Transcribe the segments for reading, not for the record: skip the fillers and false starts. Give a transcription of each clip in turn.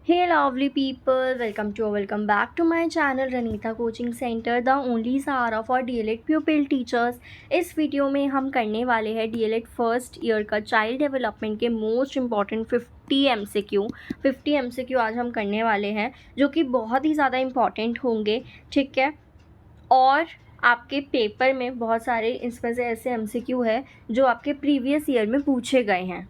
Hey lovely people, welcome back to my channel Ranita Coaching Center, the only Sahara for DLED pupil teachers। इस video में हम करने वाले हैं DLED first year का child development के मोस्ट इम्पॉर्टेंट 50 MCQ आज हम करने वाले हैं, जो कि बहुत ही ज़्यादा इम्पॉर्टेंट होंगे। ठीक है, और आपके पेपर में बहुत सारे इसमें से ऐसे MCQ है जो आपके प्रीवियस ईयर में पूछे गए हैं।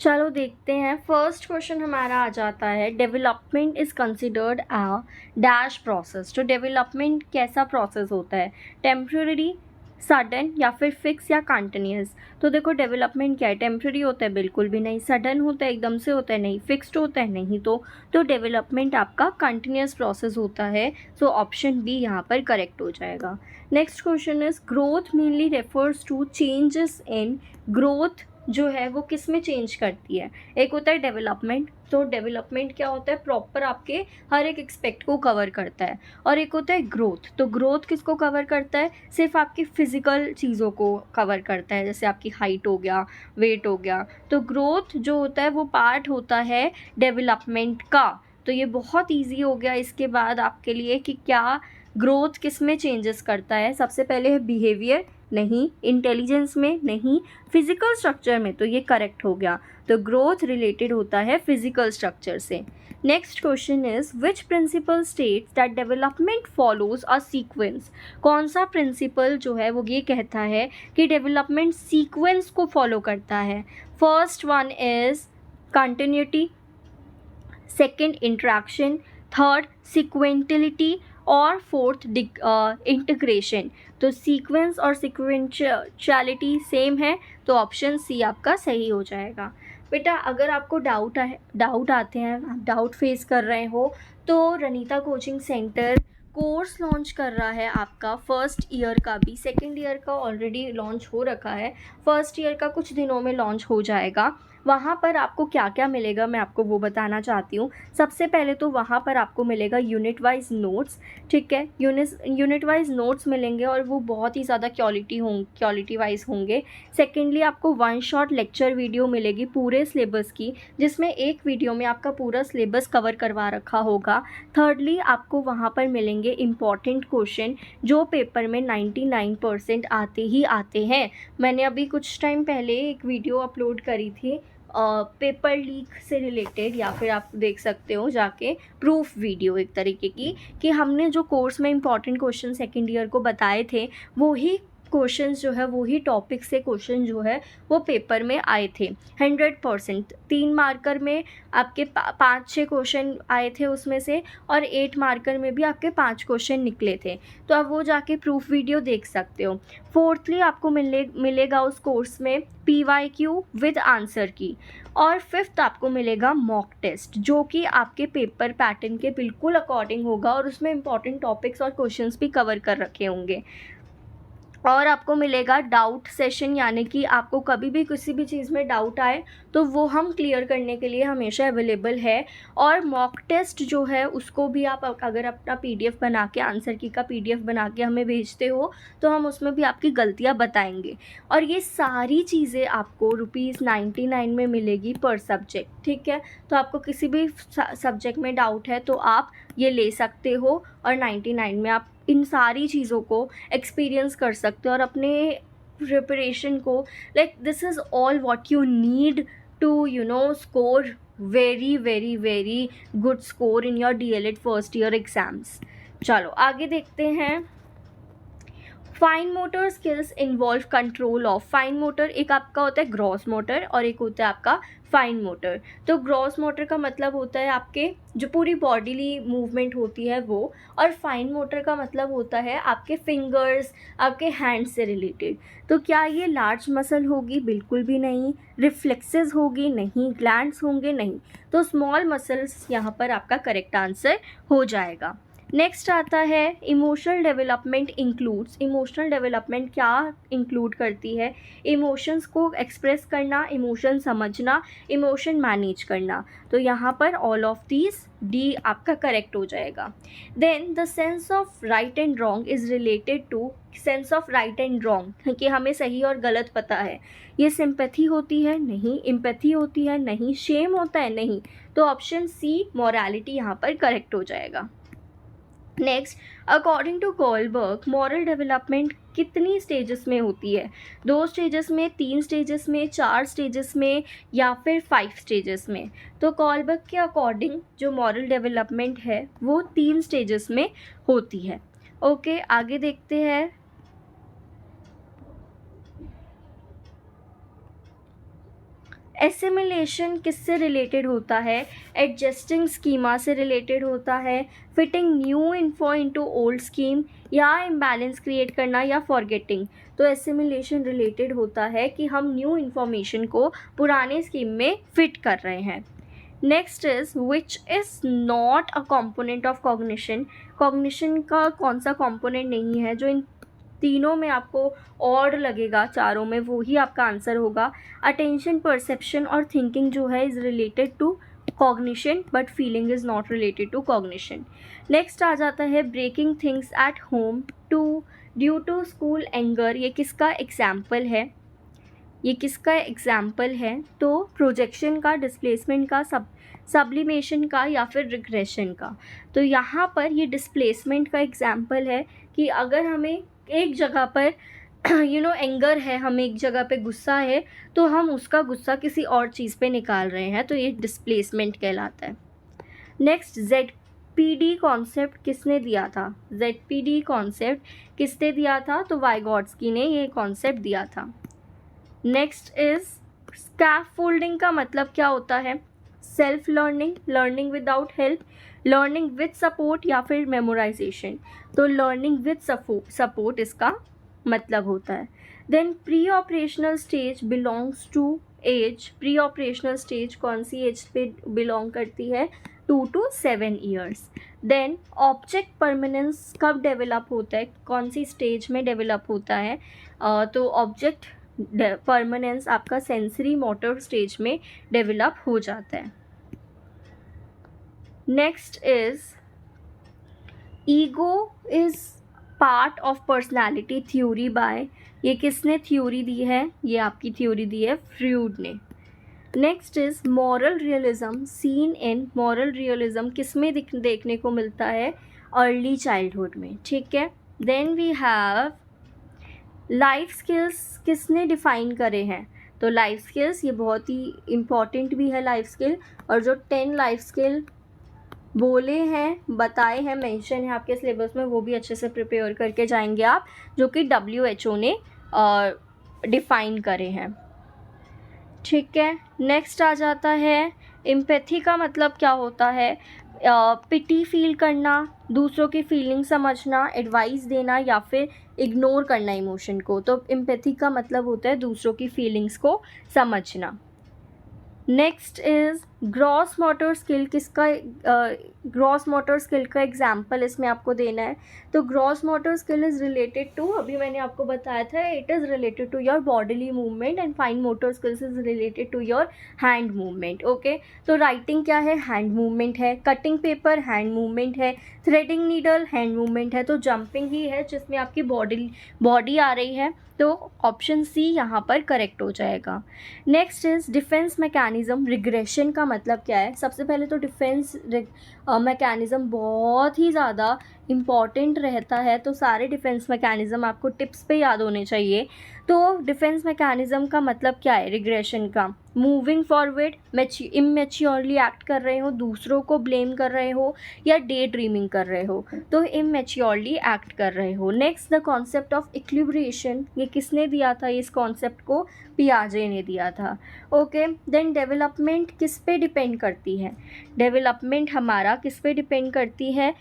चलो देखते हैं। फर्स्ट क्वेश्चन हमारा आ जाता है, development is considered a dash process. तो डेवलपमेंट कैसा प्रोसेस होता है, टेम्प्रेरी, सडन या फिर फिक्स या कंटिन्यूस। तो देखो डेवलपमेंट क्या है, टेम्प्रेरी होता है बिल्कुल भी नहीं, सडन होता है एकदम से होता है नहीं, फिक्स्ड होता है नहीं। तो डेवलपमेंट आपका कंटिन्यूस प्रोसेस होता है। सो ऑप्शन बी यहाँ पर करेक्ट हो जाएगा। Next question is, growth mainly refers to changes in growth जो है वो किस में चेंज करती है। एक होता है डेवलपमेंट, तो डेवलपमेंट क्या होता है, प्रॉपर आपके हर एक एक्सपेक्ट को कवर करता है। और एक होता है ग्रोथ, तो ग्रोथ किसको कवर करता है, सिर्फ आपकी फिजिकल चीज़ों को कवर करता है, जैसे आपकी हाइट हो गया, वेट हो गया। तो ग्रोथ जो होता है वो पार्ट होता है डेवलपमेंट का। तो ये बहुत ईजी हो गया इसके बाद आपके लिए कि क्या ग्रोथ किस में चेंजेस करता है। सबसे पहले है बिहेवियर, नहीं, इंटेलिजेंस में नहीं, फिजिकल स्ट्रक्चर में, तो ये करेक्ट हो गया। तो ग्रोथ रिलेटेड होता है फिजिकल स्ट्रक्चर से। Next question is, which principle states that development follows a sequence. कौन सा प्रिंसिपल जो है वो ये कहता है कि डेवलपमेंट सीक्वेंस को फॉलो करता है। First one is continuity, second interaction, third sequentiality और फोर्थ इंटीग्रेशन। तो सीक्वेंस और सिक्वेंशियलिटी सेम है, तो ऑप्शन सी आपका सही हो जाएगा। बेटा अगर आपको डाउट आते हैं, आप डाउट फेस कर रहे हो, तो Ranita coaching centre course launch कर रहा है आपका फर्स्ट ईयर का भी। सेकेंड ईयर का ऑलरेडी लॉन्च हो रखा है, फर्स्ट ईयर का कुछ दिनों में लॉन्च हो जाएगा। वहाँ पर आपको क्या क्या मिलेगा मैं आपको वो बताना चाहती हूँ। सबसे पहले तो वहाँ पर आपको मिलेगा यूनिट वाइज नोट्स। ठीक है, यूनिट वाइज नोट्स मिलेंगे और वो बहुत ही ज़्यादा क्वालिटी वाइज होंगे। सेकेंडली आपको वन शॉट लेक्चर वीडियो मिलेगी पूरे सिलेबस की, जिसमें एक वीडियो में आपका पूरा सिलेबस कवर करवा रखा होगा। थर्डली आपको वहाँ पर मिलेंगे इम्पॉर्टेंट क्वेश्चन जो पेपर में 99% आते ही आते हैं। मैंने अभी कुछ टाइम पहले एक वीडियो अपलोड करी थी पेपर लीक से रिलेटेड, या फिर आप देख सकते हो जाके प्रूफ वीडियो एक तरीके की, कि हमने जो कोर्स में इंपॉर्टेंट क्वेश्चन सेकेंड ईयर को बताए थे वो ही क्वेश्चंस जो है, वो ही टॉपिक से क्वेश्चन जो है वो पेपर में आए थे 100%। 3 मार्कर में आपके 5-6 क्वेश्चन आए थे उसमें से, और 8 मार्कर में भी आपके 5 क्वेश्चन निकले थे। तो आप वो जाके प्रूफ वीडियो देख सकते हो। फोर्थली आपको मिलेगा उस कोर्स में PYQ विद आंसर की। और फिफ्थ आपको मिलेगा मॉक टेस्ट, जो कि आपके पेपर पैटर्न के बिल्कुल अकॉर्डिंग होगा और उसमें इंपॉर्टेंट टॉपिक्स और क्वेश्चंस भी कवर कर रखे होंगे। और आपको मिलेगा डाउट सेशन, यानी कि आपको कभी भी किसी भी चीज़ में डाउट आए तो वो हम क्लियर करने के लिए हमेशा अवेलेबल है। और मॉक टेस्ट जो है उसको भी आप अगर अपना PDF बना के, आंसर की का PDF बना के हमें भेजते हो, तो हम उसमें भी आपकी गलतियां बताएंगे। और ये सारी चीज़ें आपको ₹99 में मिलेगी पर सब्जेक्ट। ठीक है, तो आपको किसी भी सब्जेक्ट में डाउट है तो आप ये ले सकते हो, और 99 में आप इन सारी चीज़ों को एक्सपीरियंस कर सकते हो और अपने प्रिपरेशन को, like this is all what you need to score very very very good score in your DLED first year exams. चलो आगे देखते हैं। Fine motor skills involve control of. Fine motor एक आपका होता है ग्रॉस मोटर और एक होता है आपका फाइन मोटर। तो ग्रॉस मोटर का मतलब होता है आपके जो पूरी बॉडीली मूवमेंट होती है वो, और फाइन मोटर का मतलब होता है आपके फिंगर्स, आपके हैंड्स से रिलेटेड। तो क्या ये लार्ज मसल होगी, बिल्कुल भी नहीं। रिफ्लेक्सेस होगी, नहीं। ग्लैंड्स होंगे, नहीं। तो स्मॉल मसल्स यहाँ पर आपका करेक्ट आंसर हो जाएगा। नेक्स्ट आता है emotional development includes. Emotional development क्या इंक्लूड करती है? इमोशंस को एक्सप्रेस करना, इमोशन समझना, इमोशन मैनेज करना। तो यहाँ पर ऑल ऑफ दीज डी आपका करेक्ट हो जाएगा। Then the sense of right and wrong is related to, sense of right and wrong कि हमें सही और गलत पता है, ये सिंपैथी होती है? नहीं। एम्पैथी होती है? नहीं। शेम होता है? नहीं। तो ऑप्शन सी मॉरलिटी यहाँ पर करेक्ट हो जाएगा। Next, according to Kohlberg moral development कितनी स्टेजेस में होती है? 2 स्टेजेस में, 3 स्टेजेस में, 4 स्टेजेस में या फिर 5 स्टेजेस में? तो कॉलबर्ग के अकॉर्डिंग जो मॉरल डेवलपमेंट है वो 3 स्टेजेस में होती है। ओके, आगे देखते हैं। एसिमिलेशन किससे रिलेटेड होता है? एडजस्टिंग स्कीमा से रिलेटेड होता है, fitting new info into old scheme, या इम्बैलेंस क्रिएट करना, या फॉरगेटिंग। तो एसिमिलेशन रिलेटेड होता है कि हम न्यू इन्फॉर्मेशन को पुराने स्कीम में फिट कर रहे हैं। Next is which is not a component of cognition. Cognition का कौन सा कॉम्पोनेंट नहीं है? जो इन तीनों में आपको ऑड लगेगा, चारों में, वो ही आपका आंसर होगा। अटेंशन, परसेप्शन और थिंकिंग जो है is related to cognition but feeling is not related to cognition. Next आ जाता है breaking things at home to due to school anger. ये किसका एग्जाम्पल है? ये किसका एग्जाम्पल है? तो प्रोजेक्शन का, डिस्प्लेसमेंट का, सब्लिमेशन का या फिर रिग्रेशन का। तो यहाँ पर ये डिस्प्लेसमेंट का एग्जाम्पल है कि अगर हमें एक जगह पर एंगर है, हमें एक जगह पे गुस्सा है, तो हम उसका गुस्सा किसी और चीज़ पे निकाल रहे हैं, तो ये डिस्प्लेसमेंट कहलाता है। नेक्स्ट, ZPD कॉन्सेप्ट किसने दिया था? ZPD कॉन्सेप्ट किसने दिया था? तो वाइगॉट्स्की ने ये कॉन्सेप्ट दिया था। नेक्स्ट इज स्कैफोल्डिंग का मतलब क्या होता है? Self learning, learning without help, learning with support या फिर मेमोराइजेशन। तो लर्निंग विद सपोर्ट इसका मतलब होता है। Then pre operational stage belongs to age. Pre operational stage कौन सी एज पे बिलोंग करती है? 2 to 7 years. Then object permanence कब डेवलप होता है? कौन सी स्टेज में डेवलप होता है? तो ऑब्जेक्ट परमानेंस आपका सेंसरी मोटर स्टेज में डेवलप हो जाता है। Next is ego is part of personality theory by. ये किसने थ्योरी दी है? ये आपकी थ्योरी दी है फ्रूड ने। Next is moral realism seen in. Moral realism किस में देखने को मिलता है? अर्ली चाइल्डहुड में, ठीक है। Then we have life skills किसने डिफाइन करे हैं? तो लाइफ स्किल्स ये बहुत ही इम्पॉर्टेंट भी है लाइफ स्किल, और जो 10 लाइफ स्किल बोले हैं, बताए हैं, मेंशन है आपके सिलेबस में, वो भी अच्छे से प्रिपेयर करके जाएंगे आप, जो कि WHO ने डिफाइन करे हैं, ठीक है। नेक्स्ट आ जाता है एम्पैथी का मतलब क्या होता है? पिटी फील करना, दूसरों की फीलिंग समझना, एडवाइस देना या फिर इग्नोर करना इमोशन को। तो एम्पैथी का मतलब होता है दूसरों की फीलिंग्स को समझना। Next is gross motor skill किसका? ग्रॉस मोटर स्किल का एग्जाम्पल इसमें आपको देना है। तो gross motor skill is related to, अभी मैंने आपको बताया था, it is related to your bodily movement, and fine motor skills is related to your hand movement. Okay, तो राइटिंग क्या है? हैंड मूवमेंट है। कटिंग पेपर हैंड मूवमेंट है। थ्रेडिंग नीडल हैंड मूवमेंट है। तो जंपिंग ही है जिसमें आपकी बॉडी आ रही है, तो ऑप्शन सी यहाँ पर करेक्ट हो जाएगा। Next is defence mechanism. Regression का मतलब क्या है? सबसे पहले तो डिफेंस मैकेनिज्म बहुत ही ज़्यादा इम्पॉर्टेंट रहता है, तो सारे डिफेंस मैकेनिज्म आपको टिप्स पे याद होने चाहिए। तो डिफेंस मैकेनिज्म का मतलब क्या है रिग्रेशन का? मूविंग फॉरवर्ड, इमेच्योरली एक्ट कर रहे हो, दूसरों को ब्लेम कर रहे हो, या डे ड्रीमिंग कर रहे हो, तो इमेच्योरली एक्ट कर रहे हो। Next the concept of equilibration, ये किसने दिया था? इस कॉन्सेप्ट को पियाजे ने दिया था। ओके, देन डेवलपमेंट किस पे डिपेंड करती है? डेवलपमेंट हमारा किस पे डिपेंड करती है?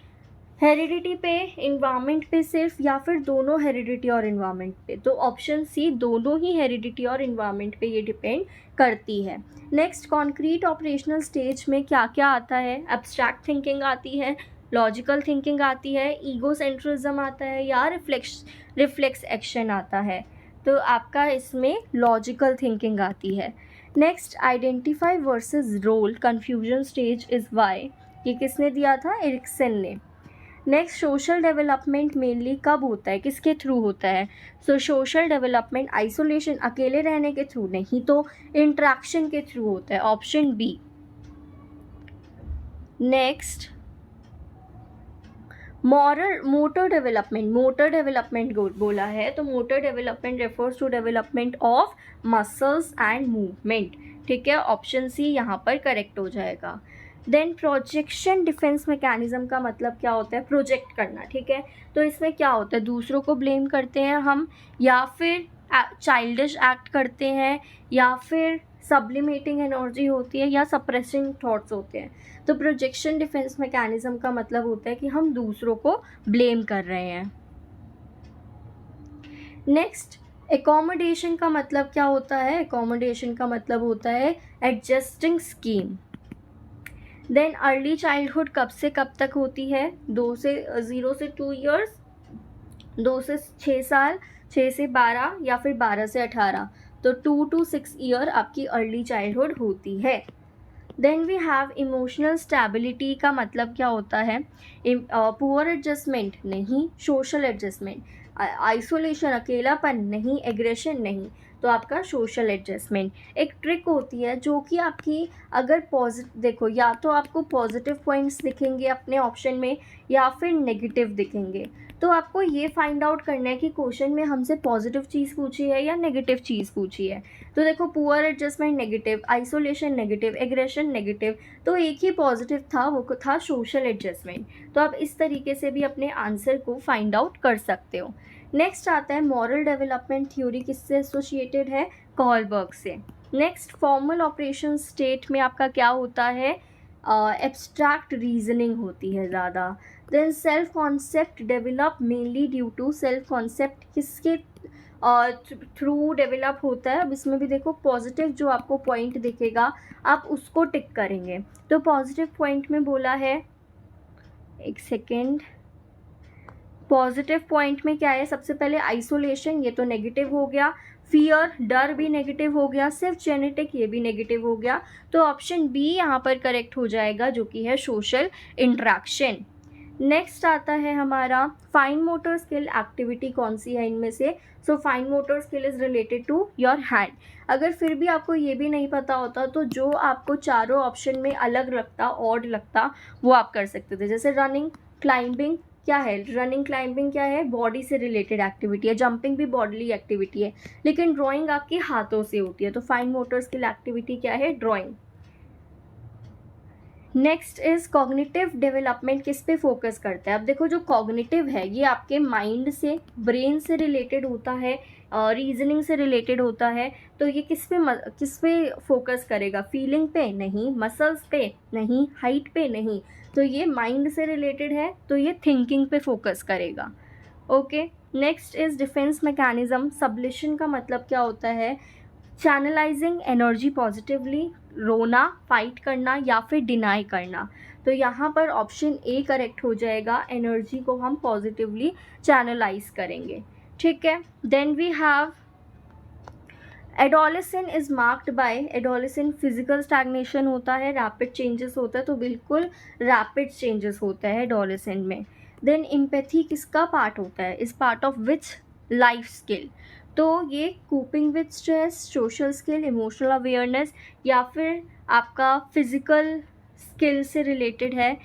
हेरिडिटी पे, इन्वायरमेंट पे सिर्फ, या फिर दोनों हेरिडिटी और इन्वायरमेंट पे? तो ऑप्शन सी दोनों ही हेरिडिटी और इन्वायरमेंट पे ये डिपेंड करती है। नेक्स्ट, कॉन्क्रीट ऑपरेशनल स्टेज में क्या क्या आता है? एब्स्ट्रैक्ट थिंकिंग आती है, लॉजिकल थिंकिंग आती है, ईगो सेंट्रिज्म आता है, या रिफ्लेक्स एक्शन आता है। तो आपका इसमें लॉजिकल थिंकिंग आती है। Next, identify versus role confusion stage is why, ये किसने दिया था? एरिक्सन ने। नेक्स्ट, सोशल डेवलपमेंट मेनली कब होता है, किसके थ्रू होता है? सो सोशल डेवलपमेंट आइसोलेशन, अकेले रहने के थ्रू नहीं, तो इंट्रैक्शन के थ्रू होता है, option B. Next, motor development बोला है, तो motor development refers to development of muscles and movement, ठीक है, ऑप्शन सी यहाँ पर करेक्ट हो जाएगा। देन प्रोजेक्शन डिफेंस मैकेनिज्म का मतलब क्या होता है? प्रोजेक्ट करना, ठीक है। तो इसमें क्या होता है? दूसरों को ब्लेम करते हैं हम, या फिर चाइल्डिश एक्ट करते हैं, या फिर सब्लिमेटिंग एनर्जी होती है, या सप्रेसिंग थॉट्स होते हैं। तो प्रोजेक्शन डिफेंस मैकेनिज्म का मतलब होता है कि हम दूसरों को ब्लेम कर रहे हैं। नेक्स्ट, एकोमोडेशन का मतलब क्या होता है? एकोमोडेशन का मतलब होता है adjusting scheme. Then early childhood कब से कब तक होती है? 0 से 2 ईयर्स, 2 से 6 साल, 6 से 12, या फिर 12 से 18। तो 2 to 6 ईयर आपकी अर्ली चाइल्डहुड होती है। Then we have emotional stability का मतलब क्या होता है? पुअर एडजस्टमेंट नहीं, सोशल एडजस्टमेंट, आइसोलेशन अकेलापन नहीं, एग्रेशन नहीं, तो आपका सोशल एडजस्टमेंट। एक ट्रिक होती है जो कि आपकी अगर देखो, या तो आपको पॉजिटिव पॉइंट्स दिखेंगे अपने ऑप्शन में, या फिर नेगेटिव दिखेंगे। तो आपको ये फाइंड आउट करना है कि क्वेश्चन में हमसे पॉजिटिव चीज़ पूछी है या नेगेटिव चीज़ पूछी है। तो देखो, poor adjustment negative, isolation negative, aggression negative, तो एक ही पॉजिटिव था, वो था सोशल एडजस्टमेंट। तो आप इस तरीके से भी अपने आंसर को फाइंड आउट कर सकते हो। नेक्स्ट आता है मॉरल डेवलपमेंट थ्योरी, किससे एसोसिएटेड है? कॉलबर्ग से। नेक्स्ट, फॉर्मल ऑपरेशन स्टेट में आपका क्या होता है? एब्स्ट्रैक्ट रीजनिंग होती है ज़्यादा। Then self concept develop mainly due to, self concept किसके थ्रू डेवलप होता है? अब इसमें भी देखो, पॉजिटिव जो आपको पॉइंट दिखेगा आप उसको टिक करेंगे। तो पॉजिटिव पॉइंट में बोला है, एक सेकेंड, पॉजिटिव पॉइंट में क्या है? सबसे पहले आइसोलेशन, ये तो नेगेटिव हो गया। फियर, डर भी नेगेटिव हो गया। सिर्फ जेनेटिक, ये भी नेगेटिव हो गया। तो ऑप्शन बी यहाँ पर करेक्ट हो जाएगा, जो कि है सोशल इंट्रैक्शन। नेक्स्ट आता है हमारा फाइन मोटर स्किल एक्टिविटी, कौन सी है इनमें से? So fine motor skill is related to your hand. अगर फिर भी आपको ये भी नहीं पता होता तो जो आपको चारों ऑप्शन में अलग लगता, ऑड लगता, वो आप कर सकते थे। जैसे रनिंग, क्लाइंबिंग, क्या है? रनिंग क्लाइंबिंग क्या है? बॉडी से रिलेटेड एक्टिविटी है। जंपिंग भी बॉडीली एक्टिविटी है, लेकिन ड्राइंग आपके हाथों से होती है। तो फाइन मोटर स्किल एक्टिविटी क्या है? Drawing. Next is cognitive development, किस पे फोकस करता है? अब देखो, जो कॉग्निटिव है ये आपके माइंड से, ब्रेन से रिलेटेड होता है, रीजनिंग से रिलेटेड होता है। तो ये किस पे फोकस करेगा? फीलिंग पे नहीं, मसल्स पे नहीं, हाइट पे नहीं, तो ये माइंड से रिलेटेड है, तो ये थिंकिंग पे फोकस करेगा। Okay. Next is defence mechanism. Sublimation का मतलब क्या होता है? चैनलाइजिंग एनर्जी पॉजिटिवली, रोना, फाइट करना, या फिर डिनाई करना। तो यहाँ पर ऑप्शन ए करेक्ट हो जाएगा, एनर्जी को हम पॉजिटिवली चैनलाइज करेंगे, ठीक है। Then we have adolescent is marked by, adolescent physical stagnation होता है, रैपिड चेंजेस होता है, तो बिल्कुल रैपिड चेंजेस होता है एडोलेसेंट में। देन एम्पैथी किसका पार्ट होता है? Is part of which life skill? तो ये coping with stress, social skill, emotional awareness, या फिर आपका फिजिकल स्किल से रिलेटेड है,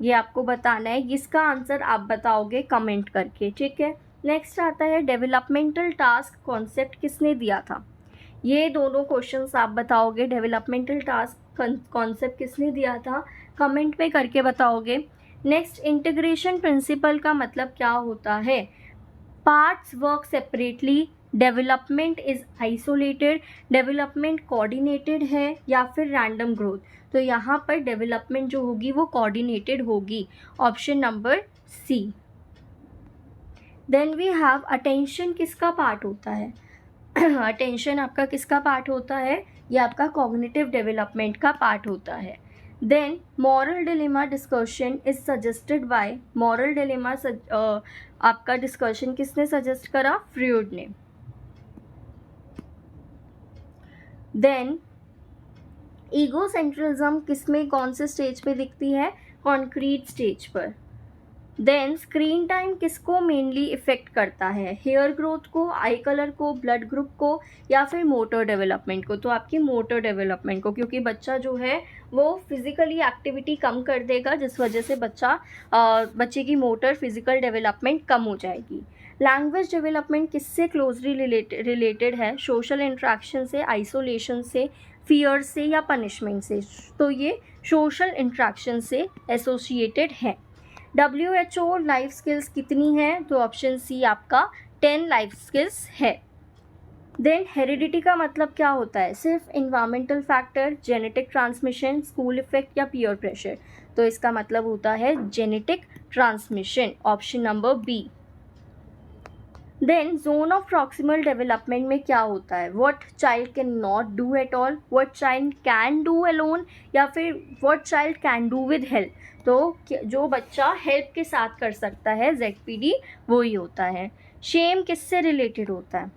ये आपको बताना है। इसका आंसर आप बताओगे कमेंट करके, ठीक है। नेक्स्ट आता है डेवलपमेंटल टास्क कॉन्सेप्ट, किसने दिया था? ये दोनों क्वेश्चंस आप बताओगे। डेवलपमेंटल टास्क कॉन्सेप्ट किसने दिया था? कमेंट में करके बताओगे। नेक्स्ट, इंटीग्रेशन प्रिंसिपल का मतलब क्या होता है? Parts work separately, development is isolated, development coordinated है, या फिर रैंडम ग्रोथ। तो यहाँ पर डेवलपमेंट जो होगी वो कोऑर्डिनेटेड होगी, option number C. Then we have attention, किसका पार्ट होता है? अटेंशन आपका किसका पार्ट होता है? ये आपका कॉग्निटिव डेवलपमेंट का पार्ट होता है। Then moral dilemma discussion is suggested by, moral dilemma आपका डिस्कशन किसने सजेस्ट करा? फ्रूड ने. देन ईगोसेंट्रिज्म किसमें कौन से स्टेज पे दिखती है? कॉन्क्रीट स्टेज पर. देन स्क्रीन टाइम किसको मेनली इफेक्ट करता है? हेयर ग्रोथ को, आई कलर को, ब्लड ग्रुप को, या फिर मोटर डेवलपमेंट को? तो आपकी मोटर डेवलपमेंट को, क्योंकि बच्चा जो है वो फिजिकली एक्टिविटी कम कर देगा, जिस वजह से बच्चे की मोटर फिजिकल डेवलपमेंट कम हो जाएगी. लैंग्वेज डेवलपमेंट किससे क्लोजली रिलेटेड है? सोशल इंट्रैक्शन से, आइसोलेशन से, फियर से, या पनिशमेंट से? तो ये सोशल इंट्रैक्शन से एसोसिएटेड है. WHO लाइफ स्किल्स कितनी है? तो ऑप्शन सी आपका 10 लाइफ स्किल्स है. देन हेरिडिटी का मतलब क्या होता है? सिर्फ environmental factor, genetic transmission, school effect, या पीयर प्रेशर? तो इसका मतलब होता है genetic transmission, option number B. Then zone of proximal development में क्या होता है? What child can not do at all, what child can do alone, या फिर what child can do with help? तो जो बच्चा हेल्प के साथ कर सकता है, ZPD वही होता है. शेम किससे रिलेटेड होता है?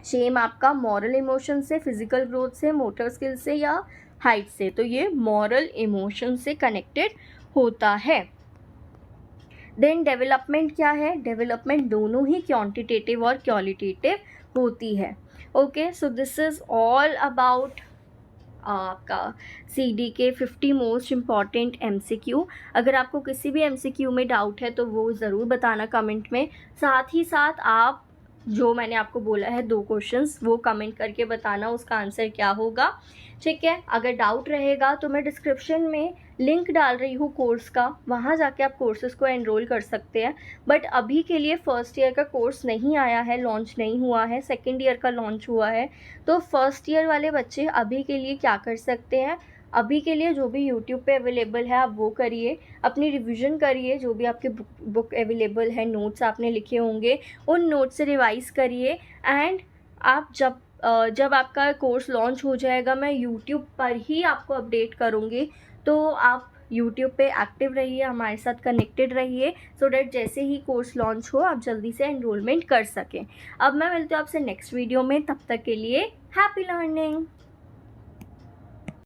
शेम आपका मॉरल इमोशन से, फिजिकल ग्रोथ से, मोटर स्किल से, या हाइट से? तो ये मॉरल इमोशन से कनेक्टेड होता है. देन डेवलपमेंट क्या है? डेवलपमेंट दोनों ही क्वांटिटेटिव और क्वालिटेटिव होती है. Okay, so this is all about आपका CD के 50 मोस्ट इम्पॉर्टेंट MCQ. अगर आपको किसी भी MCQ में डाउट है तो वो ज़रूर बताना कमेंट में. साथ ही साथ आप जो मैंने आपको बोला है 2 क्वेश्चंस, वो कमेंट करके बताना उसका आंसर क्या होगा. ठीक है, अगर डाउट रहेगा तो मैं डिस्क्रिप्शन में लिंक डाल रही हूँ कोर्स का, वहाँ जाके आप कोर्सेज़ को एनरोल कर सकते हैं. बट अभी के लिए फर्स्ट ईयर का कोर्स नहीं आया है, लॉन्च नहीं हुआ है, सेकेंड ईयर का लॉन्च हुआ है. तो फर्स्ट ईयर वाले बच्चे अभी के लिए क्या कर सकते हैं? अभी के लिए जो भी यूट्यूब पे अवेलेबल है आप वो करिए, अपनी रिवीजन करिए, जो भी आपके बुक अवेलेबल है, नोट्स आपने लिखे होंगे उन नोट्स से रिवाइज़ करिए. एंड आप जब आपका कोर्स लॉन्च हो जाएगा मैं यूट्यूब पर ही आपको अपडेट करूँगी. तो आप यूट्यूब पे एक्टिव रहिए, हमारे साथ कनेक्टेड रहिए, सो डैट जैसे ही कोर्स लॉन्च हो आप जल्दी से एनरोलमेंट कर सकें. अब मैं मिलती हूँ आपसे नेक्स्ट वीडियो में, तब तक के लिए हैप्पी लर्निंग.